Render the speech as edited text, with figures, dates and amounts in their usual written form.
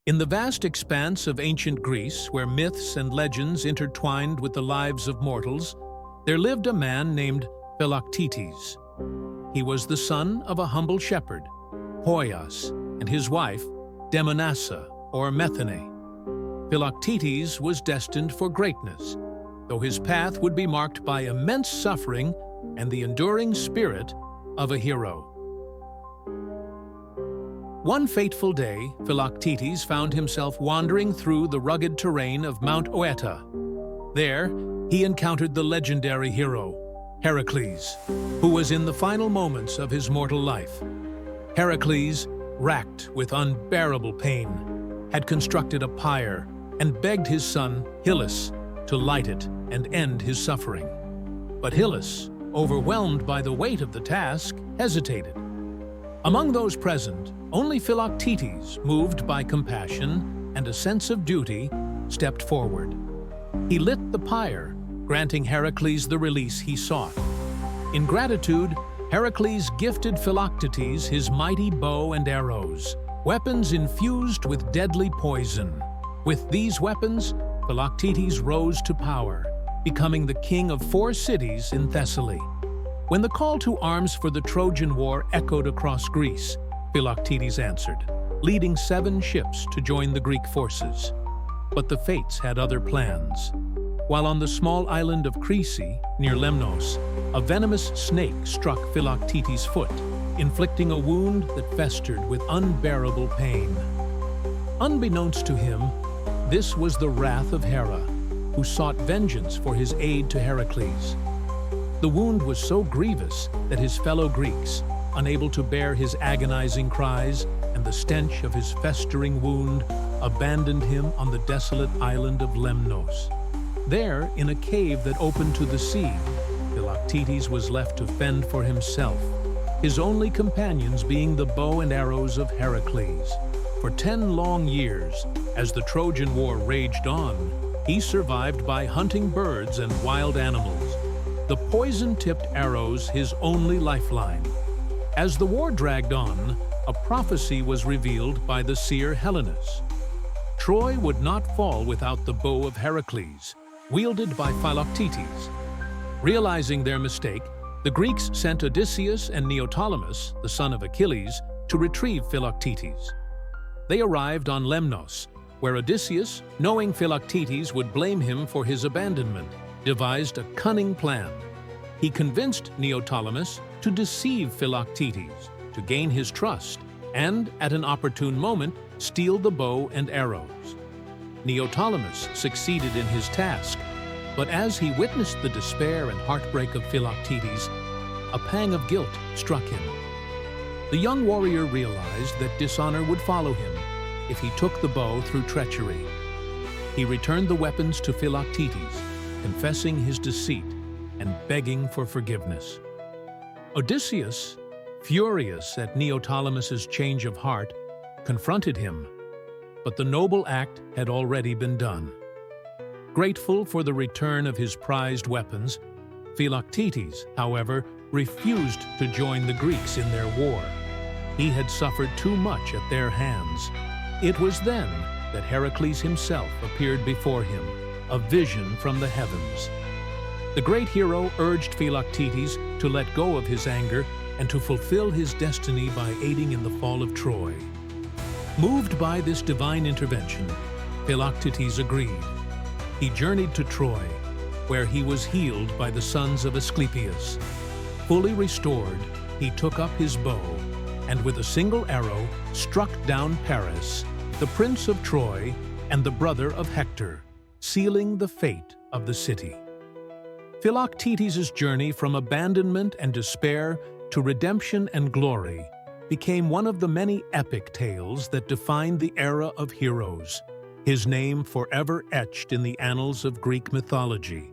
In the vast expanse of ancient Greece, where myths and legends intertwined with the lives of mortals, there lived a man named Philoctetes. He was the son of a humble shepherd, Poias, and his wife, Demonassa, or Methene. Philoctetes was destined for greatness, though his path would be marked by immense suffering and the enduring spirit of a hero. One fateful day, Philoctetes found himself wandering through the rugged terrain of Mount Oeta. There, he encountered the legendary hero, Heracles, who was in the final moments of his mortal life. Heracles, racked with unbearable pain, had constructed a pyre and begged his son, Hylas, to light it and end his suffering. But Hylas, overwhelmed by the weight of the task, hesitated. Among those present, only Philoctetes, moved by compassion and a sense of duty, stepped forward. He lit the pyre, granting Heracles the release he sought. In gratitude, Heracles gifted Philoctetes his mighty bow and arrows, weapons infused with deadly poison. With these weapons, Philoctetes rose to power, becoming the king of 4 cities in Thessaly. When the call to arms for the Trojan War echoed across Greece, Philoctetes answered, leading 7 ships to join the Greek forces. But the fates had other plans. While on the small island of Crisi, near Lemnos, a venomous snake struck Philoctetes' foot, inflicting a wound that festered with unbearable pain. Unbeknownst to him, this was the wrath of Hera, who sought vengeance for his aid to Heracles. The wound was so grievous that his fellow Greeks, unable to bear his agonizing cries and the stench of his festering wound, abandoned him on the desolate island of Lemnos. There, in a cave that opened to the sea, Philoctetes was left to fend for himself, his only companions being the bow and arrows of Heracles. For 10 long years, as the Trojan War raged on, he survived by hunting birds and wild animals, the poison-tipped arrows his only lifeline. As the war dragged on, a prophecy was revealed by the seer Helenus. Troy would not fall without the bow of Heracles, wielded by Philoctetes. Realizing their mistake, the Greeks sent Odysseus and Neoptolemus, the son of Achilles, to retrieve Philoctetes. They arrived on Lemnos, where Odysseus, knowing Philoctetes would blame him for his abandonment, devised a cunning plan. He convinced Neoptolemus to deceive Philoctetes, to gain his trust, and, at an opportune moment, steal the bow and arrows. Neoptolemus succeeded in his task, but as he witnessed the despair and heartbreak of Philoctetes, a pang of guilt struck him. The young warrior realized that dishonor would follow him if he took the bow through treachery. He returned the weapons to Philoctetes, confessing his deceit and begging for forgiveness. Odysseus, furious at Neoptolemus's change of heart, confronted him, but the noble act had already been done. Grateful for the return of his prized weapons, Philoctetes, however, refused to join the Greeks in their war. He had suffered too much at their hands. It was then that Heracles himself appeared before him, a vision from the heavens. The great hero urged Philoctetes to let go of his anger and to fulfill his destiny by aiding in the fall of Troy. Moved by this divine intervention, Philoctetes agreed. He journeyed to Troy, where he was healed by the sons of Asclepius. Fully restored, he took up his bow and with a single arrow struck down Paris, the prince of Troy and the brother of Hector, sealing the fate of the city. Philoctetes' journey from abandonment and despair to redemption and glory became one of the many epic tales that defined the era of heroes, his name forever etched in the annals of Greek mythology.